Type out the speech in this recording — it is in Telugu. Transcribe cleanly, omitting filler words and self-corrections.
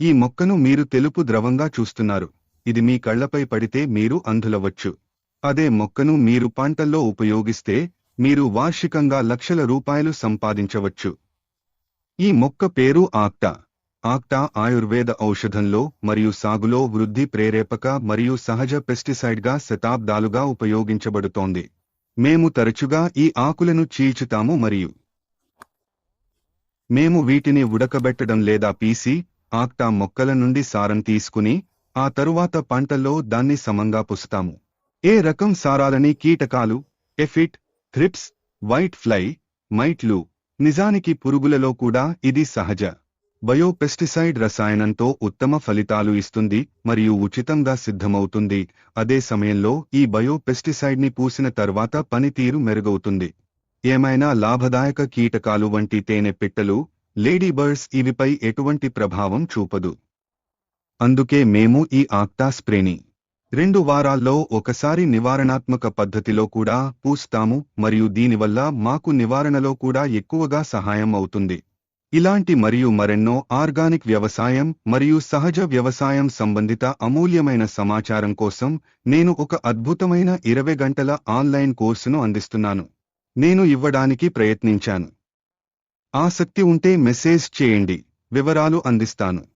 ఈ మొక్కను మీరు తెలుపు ద్రవంగా చూస్తున్నారు. ఇది మీ కళ్లపై పడితే మీరు అంధులవచ్చు. అదే మొక్కను మీరు పంటల్లో ఉపయోగిస్తే మీరు వార్షికంగా లక్షల రూపాయలు సంపాదించవచ్చు. ఈ మొక్క పేరు ఆక్టా. ఆక్టా ఆయుర్వేద ఔషధంలో మరియు సాగులో వృద్ధి ప్రేరేపక మరియు సహజ పెస్టిసైడ్గా శతాబ్దాలుగా ఉపయోగించబడుతోంది. మేము తరచుగా ఈ ఆకులను చీల్చుతాము మరియు మేము వీటిని ఉడకబెట్టడం లేదా పీసి ఆక్టా మొక్కల నుండి సారం తీసుకుని ఆ తరువాత పంటల్లో దాన్ని సమంగా పుస్తాము. ఏ రకం సారాలని కీటకాలు, ఎఫిడ్, థ్రిప్స్, వైట్ ఫ్లై, మైట్లు, నిజానికి పురుగులలో కూడా ఇది సహజ బయోపెస్టిసైడ్ రసాయనంతో ఉత్తమ ఫలితాలు ఇస్తుంది మరియు ఉచితంగా సిద్ధమవుతుంది. అదే సమయంలో ఈ బయోపెస్టిసైడ్ని పూసిన తర్వాత పనితీరు మెరుగవుతుంది. ఏమైనా లాభదాయక కీటకాలు వంటి తేనె పిట్టలు, లేడీబర్డ్స్ ఇవిపై ఎటువంటి ప్రభావం చూపదు. అందుకే మేము ఈ ఆక్టా స్ప్రేని 2 వారాల్లో ఒకసారి నివారణాత్మక పద్ధతిలో కూడా పూస్తాము మరియు దీనివల్ల మాకు నివారణలో కూడా ఎక్కువగా సహాయం అవుతుంది. ఇలాంటి మరియు మరెన్నో ఆర్గానిక్ వ్యవసాయం మరియు సహజ వ్యవసాయం సంబంధిత అమూల్యమైన సమాచారం కోసం నేను ఒక అద్భుతమైన 20 గంటల ఆన్లైన్ కోర్సును అందిస్తున్నాను. నేను ఇవ్వడానికి ప్రయత్నించాను. ఆసక్తి ఉంటే మెసేజ్ చేయండి, వివరాలు అందిస్తాను.